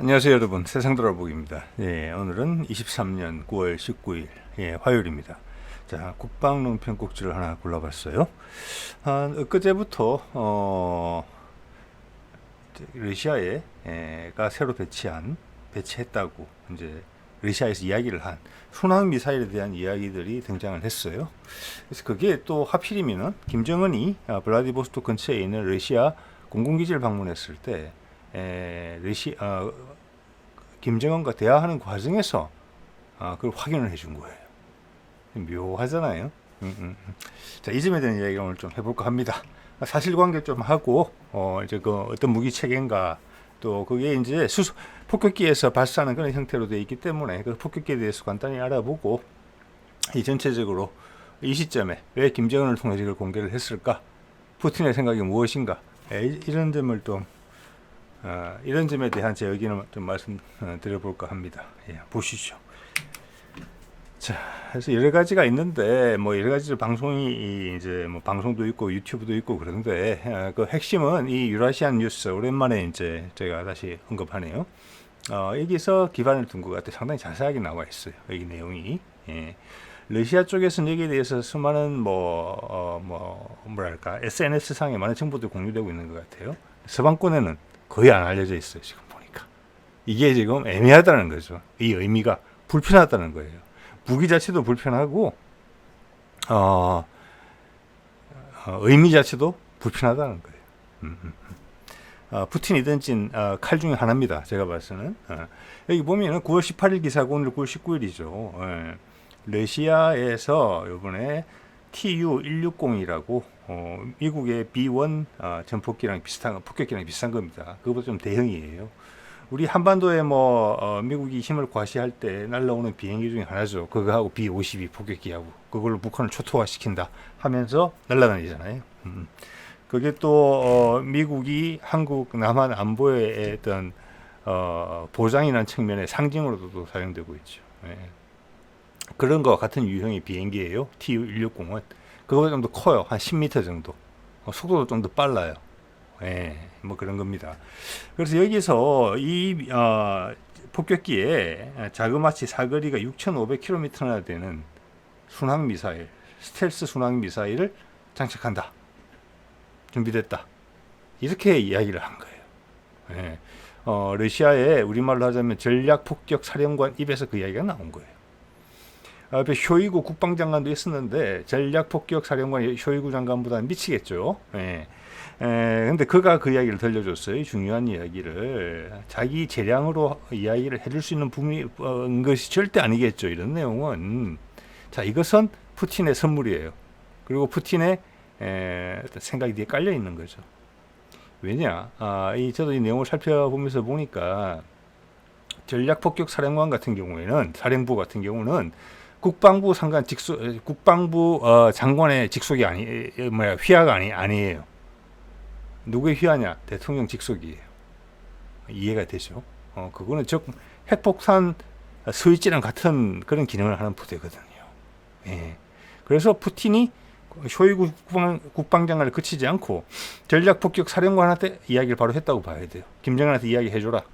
안녕하세요 여러분, 세상돌아보기입니다. 예, 오늘은 23년 9월 19일 화요일입니다. 자, 국방농편 꼭지를 하나 골라봤어요. 엊그제부터 러시아가 새로 배치했다고 이제 러시아에서 이야기를 한 순항 미사일에 대한 이야기들이 등장을 했어요. 그래서 그게 또 하필이면은 김정은이 블라디보스토크 근처에 있는 러시아 공군기지를 방문했을 때 김정은과 대화하는 과정에서 그걸 확인을 해준 거예요. 묘하잖아요. 자, 이 점에 대한 이야기 오늘 좀 해볼까 합니다. 사실관계 좀 하고 이제 그 어떤 무기 체계인가, 또 그게 이제 폭격기에서 발사하는 그런 형태로 되어 있기 때문에 그 폭격기에 대해서 간단히 알아보고, 이 전체적으로 이 시점에 왜 김정은을 통해 이걸 공개를 했을까, 푸틴의 생각이 무엇인가, 이런 점을 좀 이런 점에 대한 제 의견을 좀 말씀드려볼까 합니다. 예, 보시죠. 자, 그래서 여러 가지가 있는데, 여러 가지 방송이 이제 방송도 있고 유튜브도 있고 그런데, 그 핵심은 이 유라시안 뉴스, 오랜만에 이제 제가 다시 언급하네요. 여기서 기반을 둔 것 같아. 상당히 자세하게 나와 있어요. 여기 내용이. 예. 러시아 쪽에서는 여기에 대해서 수많은 뭐랄까 SNS 상에 많은 정보들이 공유되고 있는 것 같아요. 서방권에는 거의 안 알려져 있어요. 지금 보니까 이게 지금 애매하다는 거죠. 이 의미가 불편하다는 거예요. 무기 자체도 불편하고 의미 자체도 불편하다는 거예요. 푸틴이 던진 칼 중에 하나입니다. 제가 봐서는 여기 보면은 9월 18일 기사고 오늘 9월 19일이죠. 러시아에서 이번에 TU-160이라고 미국의 B-1 전폭기랑 비슷한, 폭격기랑 비슷한 겁니다. 그것보다 좀 대형이에요. 우리 한반도에 미국이 힘을 과시할 때 날라오는 비행기 중에 하나죠. 그거하고 B-52 폭격기하고 그걸로 북한을 초토화시킨다 하면서 날아다니잖아요. 그게 또 미국이 한국 남한 안보의 어떤 보장이라는 측면의 상징으로도 사용되고 있죠. 예. 그런 거 같은 유형의 비행기예요. TU-160은. 그거보다 좀 더 커요. 한 10m 정도. 속도도 좀 더 빨라요. 예, 그런 겁니다. 그래서 여기서 이 폭격기에 자그마치 사거리가 6,500km나 되는 순항 미사일, 스텔스 순항 미사일을 장착한다. 준비됐다. 이렇게 이야기를 한 거예요. 예. 러시아의 우리말로 하자면 전략 폭격 사령관 입에서 그 이야기가 나온 거예요. 앞에 쇼이구 국방장관도 있었는데 전략 폭격 사령관 쇼이구 장관보다는 미치겠죠. 근데 그가 그 이야기를 들려줬어요. 중요한 이야기를 자기 재량으로 이야기를 해줄 수 있는 것이 절대 아니겠죠. 이런 내용은, 자, 이것은 푸틴의 선물이에요. 그리고 푸틴의 생각이 뒤에 깔려 있는 거죠. 왜냐? 저도 이 내용을 살펴보면서 보니까 전략 폭격 사령관 같은 경우에는, 사령부 같은 경우는 국방부 장관의 직속이 휘하가 아니에요. 누구의 휘하냐? 대통령 직속이에요. 이해가 되죠? 그거는 즉 핵폭탄 스위치랑 같은 그런 기능을 하는 부대거든요. 예. 그래서 푸틴이 쇼이구 국방장관을 그치지 않고 전략 폭격 사령관한테 이야기를 바로 했다고 봐야 돼요. 김정은한테 이야기 해줘라.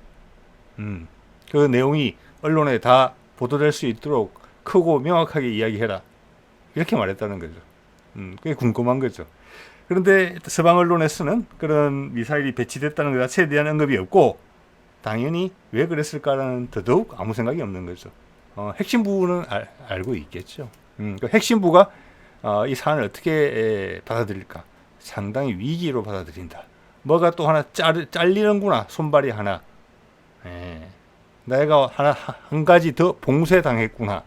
그 내용이 언론에 다 보도될 수 있도록 크고 명확하게 이야기해라. 이렇게 말했다는 거죠. 그게 궁금한 거죠. 그런데 서방 언론에서는 그런 미사일이 배치됐다는 것 자체에 대한 언급이 없고, 당연히 왜 그랬을까라는 더더욱 아무 생각이 없는 거죠. 핵심부는 알고 있겠죠. 그 핵심부가 이 사안을 어떻게 받아들일까? 상당히 위기로 받아들인다. 뭐가 또 하나 잘리는구나. 손발이 하나. 내가 한 가지 더 봉쇄당했구나.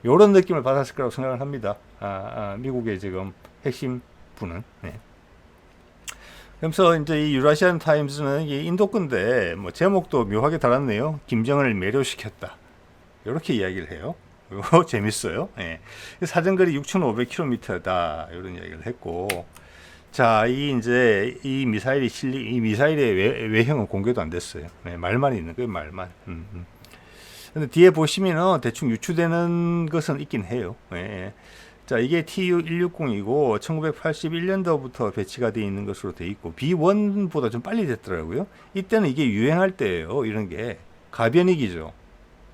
이런 느낌을 받았을 거라고 생각을 합니다. 미국의 지금 핵심 부는. 그래서 이제 이 유라시안 타임즈는 이 인도 건데 제목도 묘하게 달았네요. 김정은을 매료시켰다. 이렇게 이야기를 해요. 이거 재밌어요. 사정거리 6,500km다. 이런 이야기를 했고, 자, 이 미사일의 외형은 공개도 안 됐어요. 말만 있는 거예요, 말만. 근데 뒤에 보시면은 대충 유추되는 것은 있긴 해요. 자, 이게 TU-160이고 1981년도부터 배치가 되어 있는 것으로 되어 있고 B1보다 좀 빨리 됐더라고요. 이때는 이게 유행할 때예요. 이런 게 가변익이죠.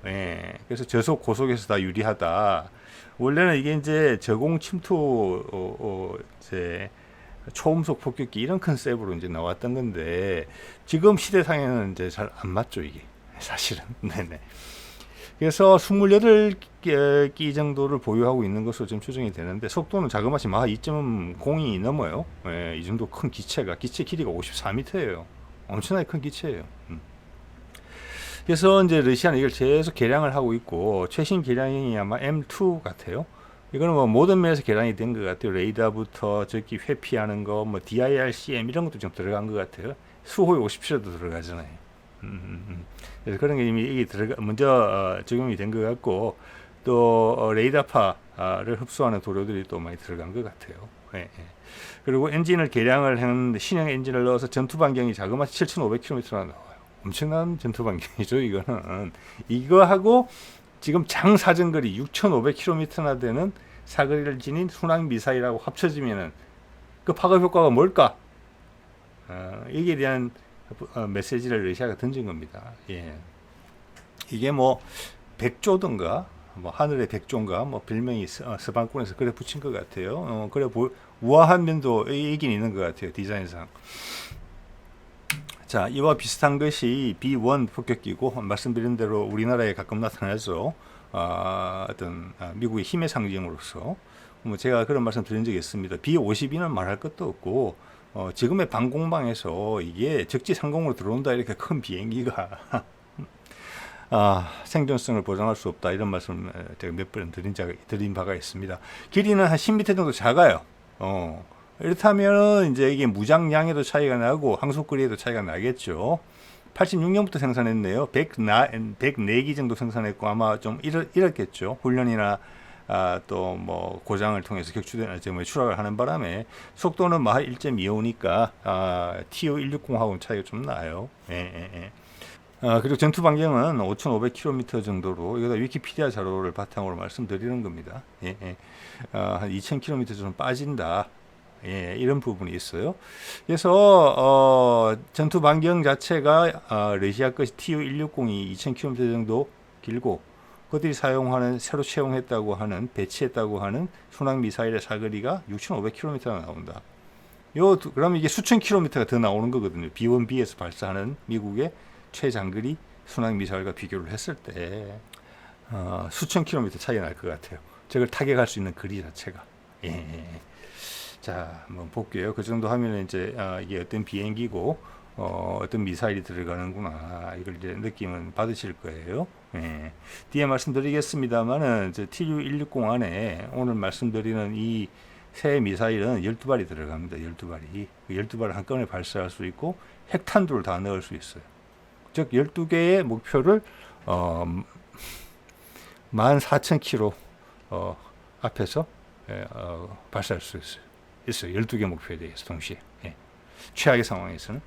예, 그래서 저속 고속에서 다 유리하다. 원래는 이게 이제 저공 침투 이제 초음속 폭격기 이런 컨셉으로 이제 나왔던 건데 지금 시대상에는 이제 잘 안 맞죠 이게 사실은. 네네. 그래서 28기 정도를 보유하고 있는 것으로 지금 추정이 되는데 속도는 자그마치 마하 2.0이 넘어요. 예, 이 정도 큰 기체가 기체 길이가 54m예요. 엄청나게 큰 기체예요. 그래서 이제 러시아는 이걸 계속 개량을 하고 있고 최신 개량이 아마 M2 같아요. 이거는 뭐 모든 면에서 개량이 된 것 같아요. 레이더부터 적기 회피하는 거, 뭐 DIRCM 이런 것도 좀 들어간 것 같아요. 수호의 57에도 들어가잖아요. 그래서 그런 게 이미 먼저 적용이 된 것 같고 또 레이더파를 흡수하는 도료들이 또 많이 들어간 것 같아요. 예, 예. 그리고 엔진을 개량을 했는데 신형 엔진을 넣어서 전투 반경이 자그마치 7,500km나 나와요. 엄청난 전투 반경이죠. 이거는 이거하고 지금 장사정거리 6,500km나 되는 사거리를 지닌 순항 미사일하고 합쳐지면은 그 파급 효과가 뭘까? 이게 대한 메시지를 러시아가 던진 겁니다. 예. 이게 뭐 백조든가 뭐 하늘의 백조인가 뭐 별명이 서방권에서 그래 붙인 것 같아요. 그래 우아한 면도 있긴 있는 것 같아요. 디자인상. 자, 이와 비슷한 것이 B1 폭격기고 말씀드린 대로 우리나라에 가끔 나타나죠. 미국의 힘의 상징으로서. 뭐 제가 그런 말씀 드린 적이 있습니다. B52는 말할 것도 없고 지금의 방공망에서 이게 적지상공으로 들어온다 이렇게 큰 비행기가 생존성을 보장할 수 없다 이런 말씀 제가 몇 번 드린 바가 있습니다. 길이는 한 10m 정도 작아요. 이렇다면 이제 이게 무장량에도 차이가 나고 항속거리에도 차이가 나겠죠. 86년부터 생산했네요. 104기 정도 생산했고 아마 좀 이렇겠죠. 훈련이나 또 뭐 고장을 통해서 추락을 하는 바람에 속도는 마하 1.25니까 TU-160하고는 차이가 좀 나요. 예. 그리고 전투 반경은 5,500km 정도로 이거다 위키피디아 자료를 바탕으로 말씀드리는 겁니다. 한 2,000km 좀 빠진다. 예, 이런 부분이 있어요. 그래서 전투 반경 자체가 러시아 것이 TU-160이 2,000km 정도 길고 그들이 새로 채용했다고 하는 배치했다고 하는 순항 미사일의 사거리가 6,500km나 나온다. 그럼 이게 수천 킬로미터가 더 나오는 거거든요. B1B에서 발사하는 미국의 최장거리 순항 미사일과 비교를 했을 때 수천 킬로미터 차이 날 것 같아요. 저걸 타격할 수 있는 거리 자체가. 예. 자, 한번 볼게요. 그 정도 하면 이제 이게 어떤 비행기고 어떤 미사일이 들어가는구나 이걸 이제 느낌은 받으실 거예요. 예. 뒤에 말씀드리겠습니다만은 TU-160 안에 오늘 말씀드리는 이 새 미사일은 12발이 들어갑니다. 12발이. 12발을 한꺼번에 발사할 수 있고 핵탄두를 다 넣을 수 있어요. 즉 12개의 목표를 14,000km 앞에서 발사할 수 있어요. 12개 목표에 대해서 동시에. 예. 최악의 상황에서는.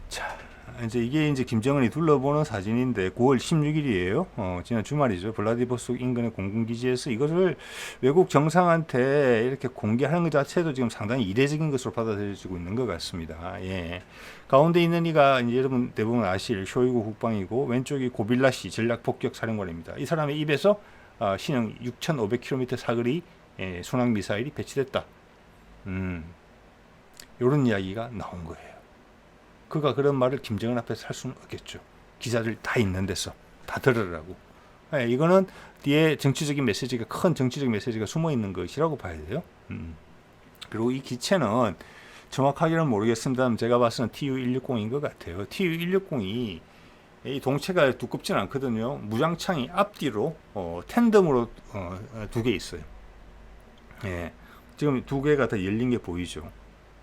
자, 이제 이게 이제 김정은이 둘러보는 사진인데 9월 16일이에요. 지난 주말이죠. 블라디보스토크 인근의 공군기지에서 이것을 외국 정상한테 이렇게 공개하는 것 자체도 지금 상당히 이례적인 것으로 받아들여지고 있는 것 같습니다. 예. 가운데 있는 이가 이제 여러분 대부분 아실 쇼이구 국방이고 왼쪽이 고빌라시 전략폭격사령관입니다. 이 사람의 입에서 신형 6,500km 사거리 순항 미사일이 배치됐다. 이런 이야기가 나온 거예요. 그가 그런 말을 김정은 앞에서 할 수는 없겠죠. 기자들 다 있는 데서 다 들으라고. 이거는 뒤에 정치적인 메시지가 큰 정치적인 메시지가 숨어 있는 것이라고 봐야 돼요. 그리고 이 기체는 정확하게는 모르겠습니다만 제가 봤을 때는 TU-160인 것 같아요. TU-160이 이 동체가 두껍진 않거든요. 무장창이 앞뒤로 텐덤으로 두 개 있어요. 예, 지금 두 개가 다 열린 게 보이죠.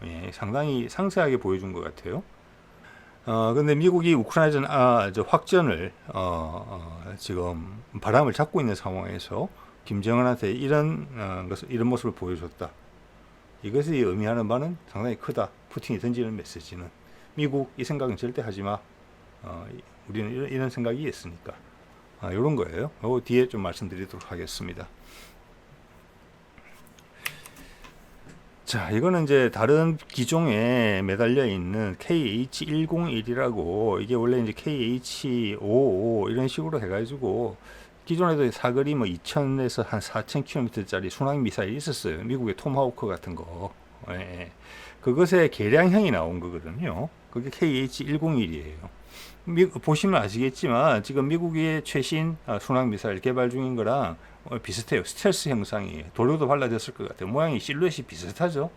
예, 상당히 상세하게 보여준 것 같아요. 근데 미국이 우크라이나 확전을 지금 바람을 잡고 있는 상황에서 김정은한테 이런 모습을 보여줬다. 이것이 의미하는 바는 상당히 크다. 푸틴이 던지는 메시지는 미국 이 생각은 절대 하지 마. 우리는 이런 생각이 있으니까 이런 거예요. 요 뒤에 좀 말씀드리도록 하겠습니다. 자, 이거는 이제 다른 기종에 매달려 있는 KH101이라고, 이게 원래 이제 KH55 이런 식으로 해가지고 기존에도 사거리 뭐 2000에서 한 4000km짜리 순항 미사일이 있었어요. 미국의 톰하우크 같은 거. 예. 그것의 개량형이 나온 거거든요. 그게 KH101이에요. 보시면 아시겠지만 지금 미국의 최신 순항 미사일 개발 중인 거랑 비슷해요. 스텔스 형상이에요. 도료도 발라졌을 것 같아요. 모양이 실루엣이 비슷하죠.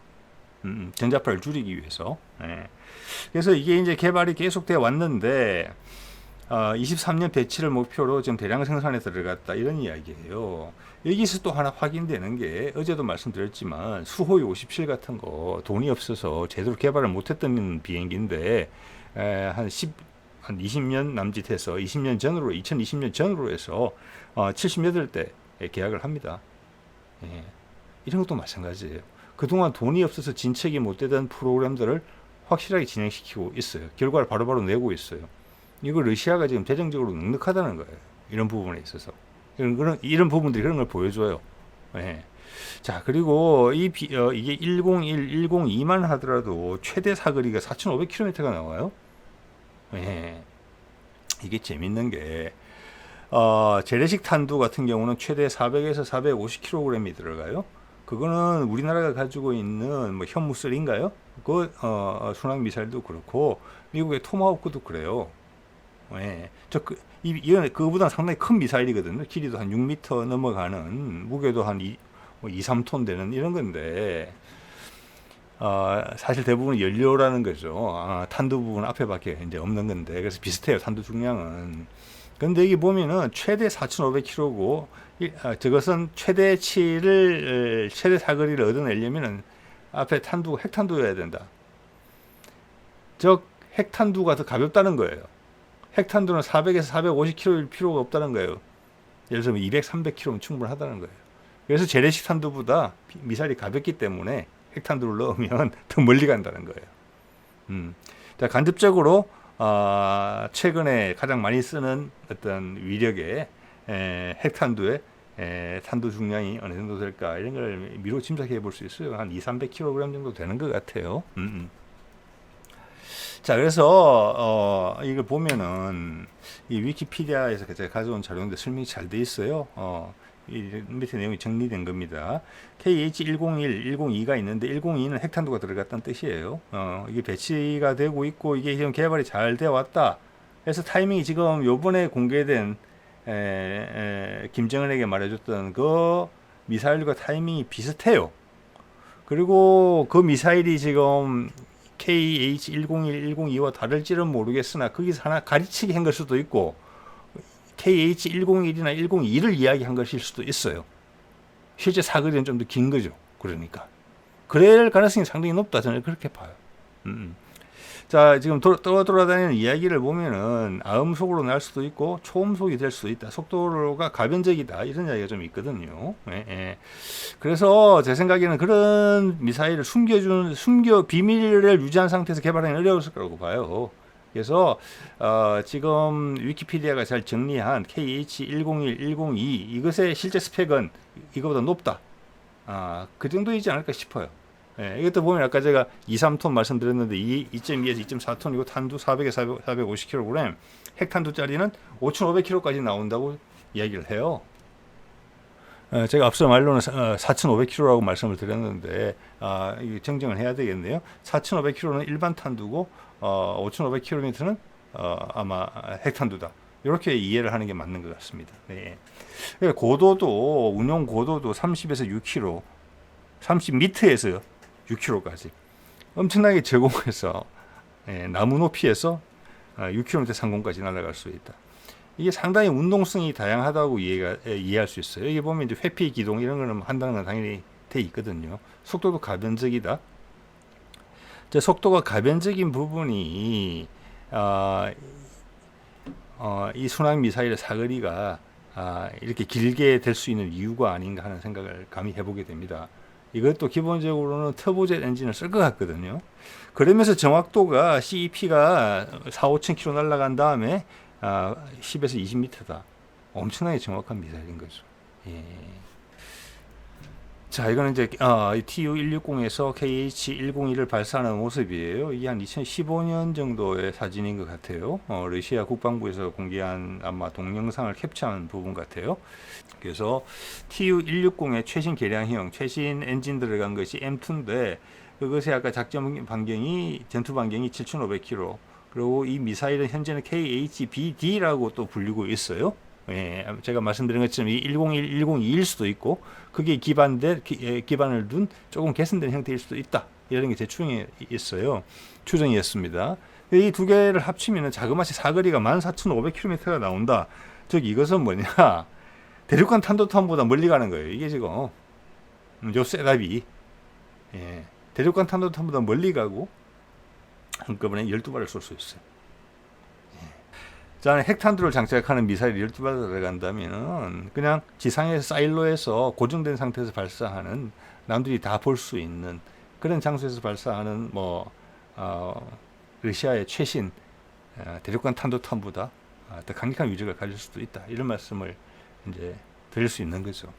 전자파를 줄이기 위해서. 예. 그래서 이게 이제 개발이 계속되어 왔는데 23년 배치를 목표로 지금 대량 생산에 들어갔다 이런 이야기예요. 여기서 또 하나 확인되는 게 어제도 말씀드렸지만 수호이 57 같은 거 돈이 없어서 제대로 개발을 못했던 비행기인데 한 20년 남짓해서 20년 전으로 2020년 전으로 해서 78대 계약을 합니다. 예. 이런 것도 마찬가지예요. 그동안 돈이 없어서 진척이 못 되던 프로그램들을 확실하게 진행시키고 있어요. 결과를 바로바로 내고 있어요. 이거 러시아가 지금 재정적으로 넉넉하다는 거예요. 이런 부분에 있어서. 이런 부분들이 그런 걸 보여줘요. 예. 자, 그리고 이게 101, 102만 하더라도 최대 사거리가 4,500km가 나와요. 예. 이게 재밌는 게, 재래식 탄두 같은 경우는 최대 400에서 450kg이 들어가요. 그거는 우리나라가 가지고 있는 뭐 현무3인가요? 그 순항 미사일도 그렇고 미국의 토마호크도 그래요. 예. 이건 그거보다 상당히 큰 미사일이거든요. 길이도 한 6m 넘어가는, 무게도 한 2, 3톤 되는 이런 건데, 사실 대부분 연료라는 거죠. 탄두 부분 앞에밖에 이제 없는 건데, 그래서 비슷해요. 탄두 중량은. 근데 여기 보면은 최대 4,500km고, 저것은 최대 사거리를 얻어내려면은 앞에 핵탄두여야 된다. 즉, 핵탄두가 더 가볍다는 거예요. 핵탄두는 400에서 450kg일 필요가 없다는 거예요. 예를 들면 200, 300kg면 충분하다는 거예요. 그래서 재래식 탄두보다 미사일이 가볍기 때문에 핵탄두를 넣으면 더 멀리 간다는 거예요. 자, 간접적으로 최근에 가장 많이 쓰는 어떤 위력의 핵탄두의 탄두 중량이 어느 정도 될까 이런 걸 미로 짐작해 볼 수 있어요. 한 2, 300kg 정도 되는 것 같아요. 자, 그래서 이걸 보면은 이 위키피디아에서 제가 가져온 자료인데 설명이 잘 돼 있어요. 이 밑에 내용이 정리된 겁니다. KH101, 102가 있는데 102는 핵탄두가 들어갔다는 뜻이에요. 이게 배치가 되고 있고 이게 지금 개발이 잘 되어 왔다. 그래서 타이밍이 지금 요번에 공개된 김정은에게 말해줬던 그 미사일과 타이밍이 비슷해요. 그리고 그 미사일이 지금 KH101, 102와 다를지는 모르겠으나 거기서 하나 가르치기 한 걸 수도 있고 KH101이나 102를 이야기한 것일 수도 있어요. 실제 사거리는 좀 더 긴 거죠. 그러니까 그럴 가능성이 상당히 높다. 저는 그렇게 봐요. 자, 지금 돌아다니는 이야기를 보면은 아음속으로 날 수도 있고 초음속이 될 수도 있다. 속도가 가변적이다. 이런 이야기가 좀 있거든요. 예. 그래서 제 생각에는 그런 미사일을 비밀을 유지한 상태에서 개발하기는 어려웠을 거라고 봐요. 그래서 지금 위키피디아가 잘 정리한 KH101, 102 이것의 실제 스펙은 이거보다 높다. 그 정도이지 않을까 싶어요. 예, 이것도 보면 아까 제가 2, 3톤 말씀드렸는데 2.2에서 2.4톤이고 탄두 400에서 450kg, 핵탄두짜리는 5,500kg까지 나온다고 이야기를 해요. 제가 앞서 말로는 4,500kg라고 말씀을 드렸는데 이거 정정을 해야 되겠네요. 4,500kg는 일반 탄두고 5,500km는 아마 핵탄두다. 이렇게 이해를 하는 게 맞는 것 같습니다. 네. 고도도 운용 고도도 30에서 6km, 30m에서 6km까지 엄청나게 제공해서 나무 높이에서 6km 상공까지 날아갈 수 있다. 이게 상당히 운동성이 다양하다고 이해할 수 있어요. 여기 보면 이제 회피 기동 이런 거는 한다는 건 당연히 돼 있거든요. 속도도 가변적이다. 속도가 가변적인 부분이 이 순항 미사일의 사거리가 이렇게 길게 될 수 있는 이유가 아닌가 하는 생각을 감히 해보게 됩니다. 이것도 기본적으로는 터보젯 엔진을 쓸 것 같거든요. 그러면서 정확도가 CEP가 4, 5천 km 날아간 다음에 10에서 20m다. 엄청나게 정확한 미사일인 거죠. 예. 자, 이거는 이제 TU-160에서 KH-101을 발사하는 모습이에요. 이게 한 2015년 정도의 사진인 것 같아요. 러시아 국방부에서 공개한 아마 동영상을 캡처한 부분 같아요. 그래서 TU-160의 최신 개량형, 최신 엔진 들어간 것이 M2인데 그것의 아까 작전 반경이 전투 반경이 7,500km. 그리고 이 미사일은 현재는 KHBD라고 또 불리고 있어요. 예, 제가 말씀드린 것처럼 이 101, 102일 수도 있고 그게 기반을 둔 조금 개선된 형태일 수도 있다. 이런 게 제 추정이 있어요. 추정이었습니다. 이 두 개를 합치면 자그마치 사거리가 14,500km가 나온다. 즉 이것은 뭐냐? 대륙간 탄도탄보다 멀리 가는 거예요. 이게 지금 요 셋업이 대륙간 탄도탄보다 멀리 가고 한꺼번에 12발을 쏠 수 있어요. 자, 핵탄두를 장착하는 미사일이 12발 들어간다면 그냥 지상에서 사일로에서 고정된 상태에서 발사하는 남들이 다 볼 수 있는 그런 장소에서 발사하는 러시아의 최신 대륙간 탄도탄보다 더 강력한 위력을 가질 수도 있다. 이런 말씀을 이제 드릴 수 있는 거죠.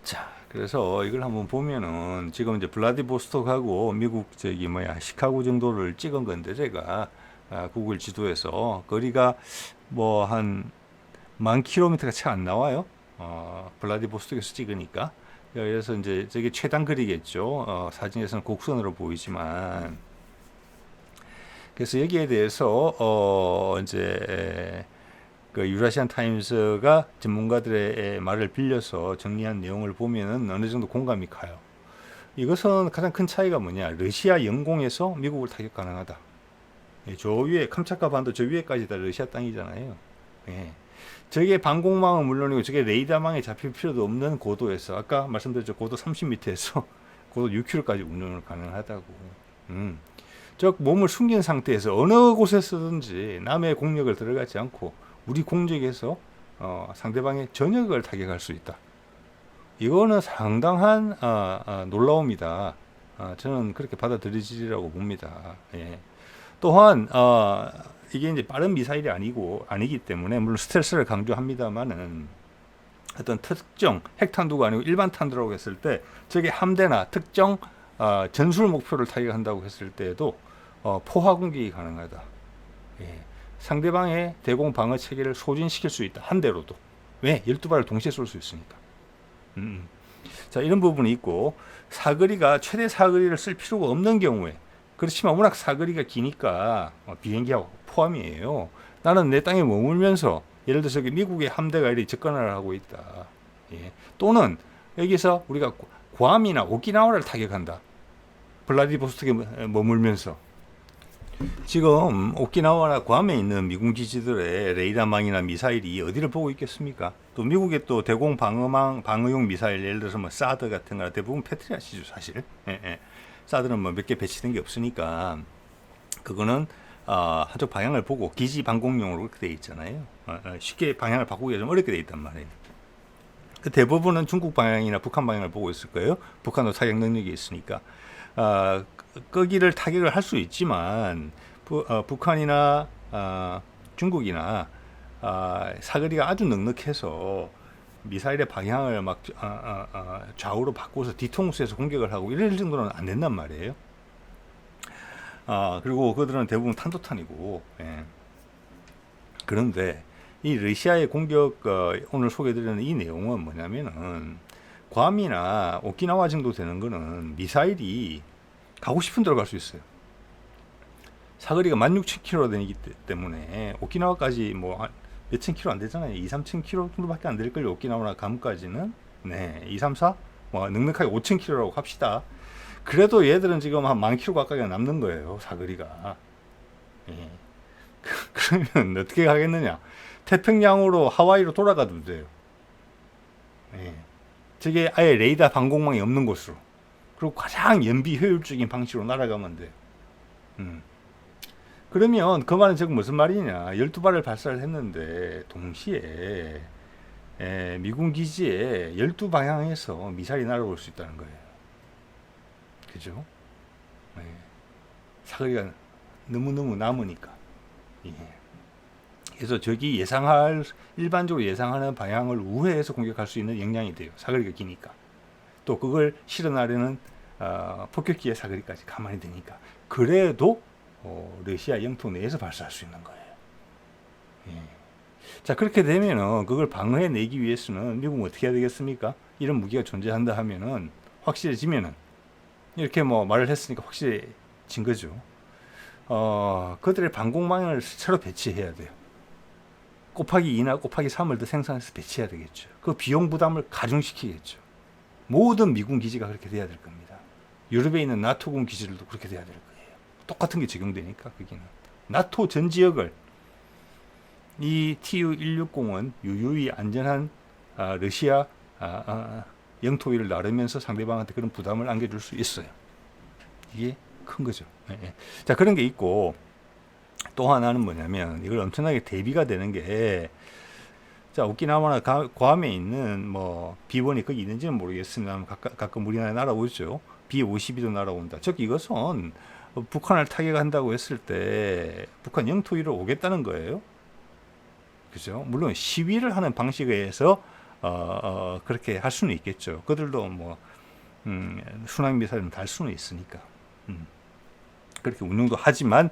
자, 그래서 이걸 한번 보면은 지금 이제 블라디보스톡하고 미국 시카고 정도를 찍은 건데 제가 구글 지도에서 거리가 뭐 한 10,000km가 채 안 나와요. 블라디보스톡에서 찍으니까. 그래서 이제 저게 최단 거리겠죠. 사진에서는 곡선으로 보이지만. 그래서 여기에 대해서 이제 그 유라시안 타임스가 전문가들의 말을 빌려서 정리한 내용을 보면은 어느 정도 공감이 가요. 이것은 가장 큰 차이가 뭐냐? 러시아 영공에서 미국을 타격 가능하다. 저 위에 캄차카 반도 저 위에까지 다 러시아 땅이잖아요. 예. 저게 방공망은 물론이고 저게 레이더망에 잡힐 필요도 없는 고도에서 아까 말씀드렸죠. 고도 30m에서 고도 6km까지 운용을 가능하다고. 즉 몸을 숨긴 상태에서 어느 곳에서든지 남의 공격을 들어가지 않고 우리 공격에서 상대방의 전역을 타격할 수 있다. 이거는 상당한 놀라움이다. 저는 그렇게 받아들이지라고 봅니다. 예. 또한 이게 이제 빠른 미사일이 아니기 때문에 물론 스텔스를 강조합니다만은 어떤 특정 핵탄두가 아니고 일반 탄두라고 했을 때 저게 함대나 특정 전술 목표를 타격한다고 했을 때에도 포화 공격이 가능하다. 예. 상대방의 대공 방어 체계를 소진시킬 수 있다. 한 대로도. 왜? 12발을 동시에 쏠 수 있으니까. 자, 이런 부분이 있고 사거리가 최대 사거리를 쓸 필요가 없는 경우에 그렇지만 워낙 사거리가 기니까 비행기하고 포함이에요. 나는 내 땅에 머물면서 예를 들어서 미국의 함대가 이렇게 접근을 하고 있다. 예. 또는 여기서 우리가 괌이나 오키나와를 타격한다. 블라디보스톡에 머물면서 지금 오키나와나 괌에 있는 미군 기지들의 레이더망이나 미사일이 어디를 보고 있겠습니까? 또 미국의 또 대공 방어용 미사일 예를 들어서 뭐 사드 같은 거 대부분 패트리엇이죠 사실. 사드는 뭐 몇 개 배치된 게 없으니까 그거는 한쪽 방향을 보고 기지 방공용으로 그렇게 돼 있잖아요. 쉽게 방향을 바꾸기가 좀 어렵게 돼 있단 말이에요. 그 대부분은 중국 방향이나 북한 방향을 보고 있을 거예요. 북한도 타격 능력이 있으니까. 거기를 타격을 할 수 있지만 북한이나 중국이나 사거리가 아주 넉넉해서 미사일의 방향을 막 좌우로 바꿔서 뒤통수에서 공격을 하고 이럴 정도는 안 된단 말이에요. 그리고 그들은 대부분 탄도탄이고. 예. 그런데 이 러시아의 공격 오늘 소개드리는 이 내용은 뭐냐면은 괌이나 오키나와 정도 되는 거는 미사일이 가고 싶은 데로 갈 수 있어요. 사거리가 16,000km 되기 때문에 오키나와까지 뭐 몇천 킬로 안 되잖아요. 2-3,000km 정도밖에 안 될 걸요. 오키나와나 괌까지는. 네, 2, 3, 4? 뭐 넉넉하게 5,000km라고 합시다. 그래도 얘들은 지금 한 10,000km 가까이 남는 거예요. 사거리가. 예. 그러면 어떻게 가겠느냐? 태평양으로 하와이로 돌아가도 돼요. 예. 저게 아예 레이더 방공망이 없는 곳으로. 그리고 가장 연비 효율적인 방식으로 날아가면 돼요. 그러면 그 말은 지금 무슨 말이냐? 12발을 발사를 했는데 동시에 미군 기지에 12방향에서 미사일이 날아올 수 있다는 거예요. 그죠? 사거리가 너무너무 남으니까. 예. 그래서 적이 일반적으로 예상하는 방향을 우회해서 공격할 수 있는 역량이 돼요. 사거리가 기니까. 또 그걸 실현하려는 폭격기의 사거리까지 가만히 되니까. 그래도 러시아 영토 내에서 발사할 수 있는 거예요. 예. 자, 그렇게 되면은 그걸 방어해내기 위해서는 미국은 어떻게 해야 되겠습니까? 이런 무기가 존재한다 하면은 확실해지면은 이렇게 뭐 말을 했으니까 확실해진 거죠. 그들의 방공망을 새로 배치해야 돼요. 곱하기 2나 곱하기 3을 더 생산해서 배치해야 되겠죠. 그 비용 부담을 가중시키겠죠. 모든 미군 기지가 그렇게 돼야 될 겁니다. 유럽에 있는 나토군 기지들도 그렇게 돼야 될 거예요. 똑같은 게 적용되니까 거기는. 나토 전 지역을 이 TU-160은 유유히 안전한 러시아 영토 위를 나르면서 상대방한테 그런 부담을 안겨줄 수 있어요. 이게 큰 거죠. 예. 자, 그런 게 있고 또 하나는 뭐냐면 이걸 엄청나게 대비가 되는 게, 자, 오키나와나 괌에 있는 뭐 B1이 거기 있는지는 모르겠으나 가끔 우리나라에 날아오죠. B-52도 날아온다. 즉 이것은 북한을 타격한다고 했을 때 북한 영토 위로 오겠다는 거예요. 그죠? 물론 시위를 하는 방식에 의해서 그렇게 할 수는 있겠죠. 그들도 뭐 순항 미사일은 달 수는 있으니까. 그렇게 운용도 하지만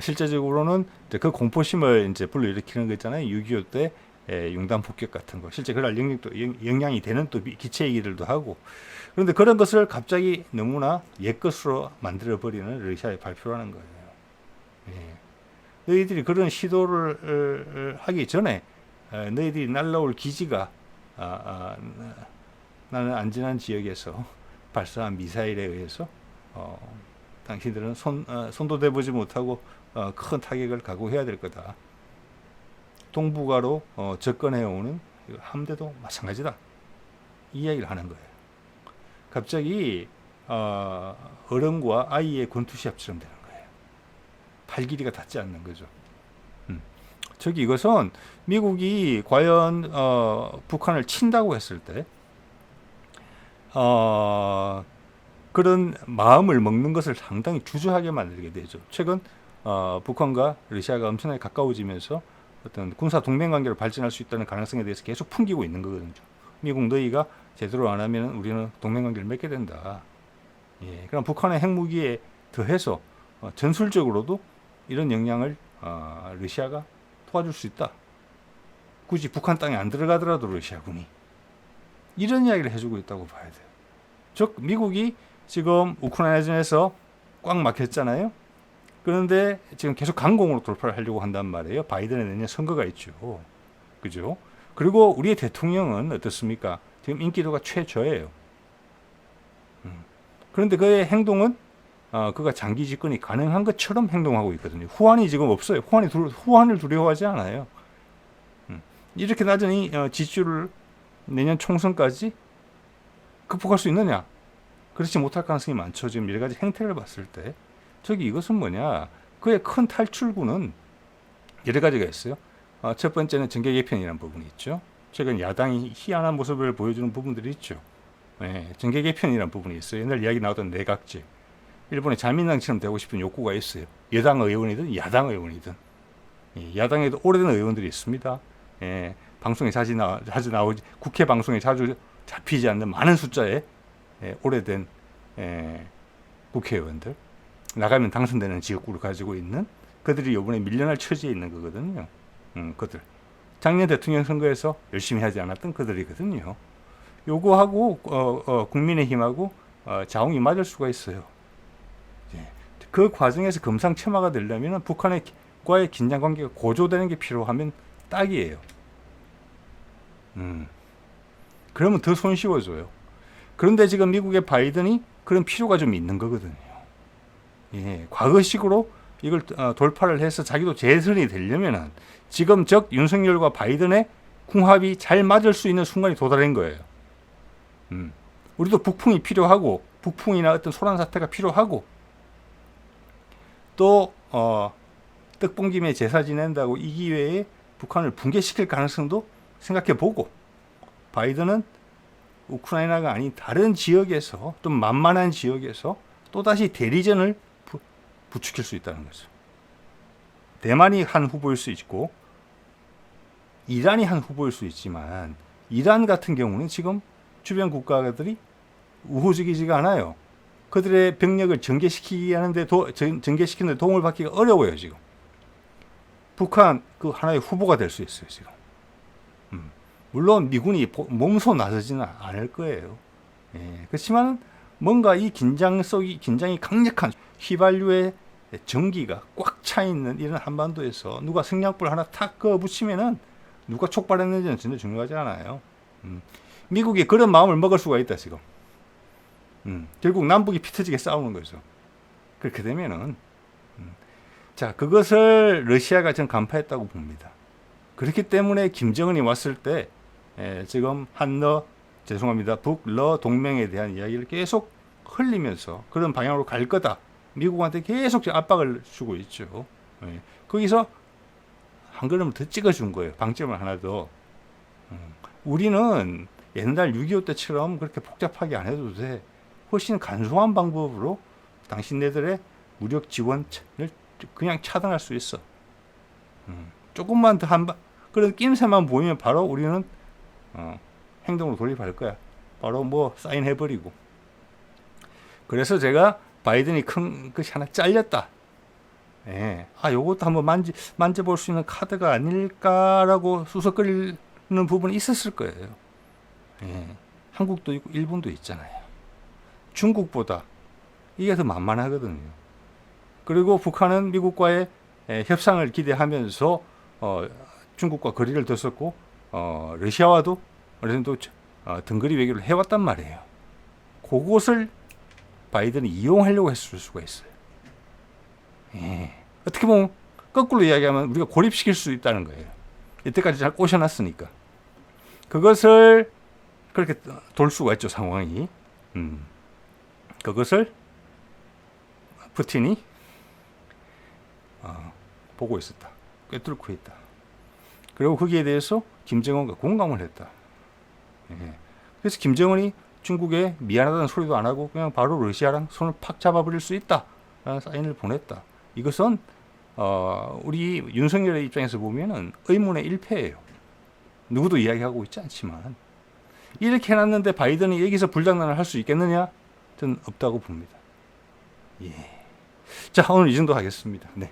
실제적으로는 그 공포심을 이제 불러일으키는 거 있잖아요. 6.25 때 융단 폭격 같은 거. 실제 그럴 영향이 되는 또 기체 얘기들도 하고. 그런데 그런 것을 갑자기 너무나 옛것으로 만들어버리는 러시아의 발표라는 거예요. 예. 너희들이 그런 시도를 하기 전에 너희들이 날라올 기지가 나는 안전한 지역에서 발사한 미사일에 의해서 당신들은 손도 대보지 못하고 큰 타격을 각오해야 될 거다. 동북아로 접근해오는 함대도 마찬가지다. 이 이야기를 하는 거예요. 갑자기 어른과 아이의 권투시합처럼 되는 거예요. 팔 길이가 닿지 않는 거죠. 저기 이것은 미국이 과연 북한을 친다고 했을 때 그런 마음을 먹는 것을 상당히 주저하게 만들게 되죠. 최근 북한과 러시아가 엄청나게 가까워지면서 어떤 군사 동맹 관계로 발전할 수 있다는 가능성에 대해서 계속 풍기고 있는 거거든요. 미국 너희가 제대로 안 하면 우리는 동맹 관계를 맺게 된다. 예, 그럼 북한의 핵무기에 더해서 전술적으로도 이런 역량을 러시아가 도와줄 수 있다. 굳이 북한 땅에 안 들어가더라도 러시아군이 이런 이야기를 해주고 있다고 봐야 돼요. 즉 미국이 지금 우크라이나전에서 꽉 막혔잖아요. 그런데 지금 계속 강공으로 돌파를 하려고 한단 말이에요. 바이든의 내년 선거가 있죠. 그죠? 그리고 우리의 대통령은 어떻습니까? 지금 인기도가 최저예요. 그런데 그의 행동은 그가 장기 집권이 가능한 것처럼 행동하고 있거든요. 후환이 지금 없어요. 후환을 두려워하지 않아요. 이렇게 낮은 지지율을 내년 총선까지 극복할 수 있느냐? 그렇지 못할 가능성이 많죠. 지금 여러 가지 행태를 봤을 때. 저기 이것은 뭐냐? 그의 큰 탈출구는 여러 가지가 있어요. 첫 번째는 정계 개편이라는 부분이 있죠. 최근 야당이 희한한 모습을 보여주는 부분들이 있죠. 네, 정계 개편이라는 부분이 있어요. 옛날 이야기 나오던 내각제. 일본의 자민당처럼 되고 싶은 욕구가 있어요. 여당 의원이든 야당 의원이든. 예, 야당에도 오래된 의원들이 있습니다. 예, 방송에 자주 나오지, 국회 방송에 자주 잡히지 않는 많은 숫자의 오래된 국회의원들. 나가면 당선되는 지역구를 가지고 있는 그들이 이번에 밀려날 처지에 있는 거거든요. 그들. 작년 대통령 선거에서 열심히 하지 않았던 그들이거든요. 요거하고 국민의힘하고 자웅이 맞을 수가 있어요. 예. 그 과정에서 금상첨화가 되려면 북한과의 긴장 관계가 고조되는 게 필요하면 딱이에요. 그러면 더 손쉬워져요. 그런데 지금 미국의 바이든이 그런 필요가 좀 있는 거거든요. 예, 과거식으로 이걸 돌파를 해서 자기도 재선이 되려면은 지금 즉 윤석열과 바이든의 궁합이 잘 맞을 수 있는 순간이 도달한 거예요. 우리도 북풍이 필요하고 북풍이나 어떤 소란 사태가 필요하고 또 떡봉김에 제사 지낸다고 이 기회에 북한을 붕괴시킬 가능성도 생각해 보고 바이든은 우크라이나가 아닌 다른 지역에서 좀 만만한 지역에서 또다시 대리전을 부추길 수 있다는 거죠. 대만이 한 후보일 수 있고 이란이 한 후보일 수 있지만 이란 같은 경우는 지금 주변 국가들이 우호적이지가 않아요. 그들의 병력을 전개시키는데 도움을 받기가 어려워요, 지금. 북한 그 하나의 후보가 될 수 있어요, 지금. 물론 미군이 몸소 나서지는 않을 거예요. 예, 그렇지만 뭔가 이 긴장이 강력한 휘발유의 전기가 꽉 차 있는 이런 한반도에서 누가 생략불 하나 탁 그어 붙이면은 누가 촉발했는지는 전혀 중요하지 않아요. 미국이 그런 마음을 먹을 수가 있다, 지금. 결국 남북이 피 터지게 싸우는 거죠. 그렇게 되면은, 자, 그것을 러시아가 전 간파했다고 봅니다. 그렇기 때문에 김정은이 왔을 때, 지금 북러 동맹에 대한 이야기를 계속 흘리면서 그런 방향으로 갈 거다. 미국한테 계속 압박을 주고 있죠. 거기서 한 걸음을 더 찍어준 거예요. 방점을 하나 더. 우리는 옛날 6.25 때처럼 그렇게 복잡하게 안 해도 돼. 훨씬 간소한 방법으로 당신네들의 무력 지원을 그냥 차단할 수 있어. 조금만 더 그런 낌새만 보이면 바로 우리는 행동으로 돌입할 거야. 바로 뭐 사인해버리고. 그래서 제가 바이든이 큰 것이 하나 잘렸다. 예. 요것도 한번 만져볼 수 있는 카드가 아닐까라고 수석거리는 부분이 있었을 거예요. 예. 한국도 있고 일본도 있잖아요. 중국보다 이게 더 만만하거든요. 그리고 북한은 미국과의 협상을 기대하면서 중국과 거리를 뒀었고 러시아와도 어느 정도 등거리 외교를 해왔단 말이에요. 그것을 바이든이 이용하려고 했을 수가 있어요. 예. 어떻게 보면 거꾸로 이야기하면 우리가 고립시킬 수 있다는 거예요. 이때까지 잘 꼬셔놨으니까. 그것을 그렇게 돌 수가 있죠, 상황이. 그것을 푸틴이 보고 있었다. 꿰뚫고 있다. 그리고 거기에 대해서 김정은과 공감을 했다. 예. 그래서 김정은이 중국에 미안하다는 소리도 안 하고 그냥 바로 러시아랑 손을 팍 잡아버릴 수 있다라는 사인을 보냈다. 이것은 우리 윤석열의 입장에서 보면은 의문의 일패예요. 누구도 이야기하고 있지 않지만 이렇게 해놨는데 바이든이 여기서 불장난을 할 수 있겠느냐? 저는 없다고 봅니다. 예. 자, 오늘 이 정도 하겠습니다. 네.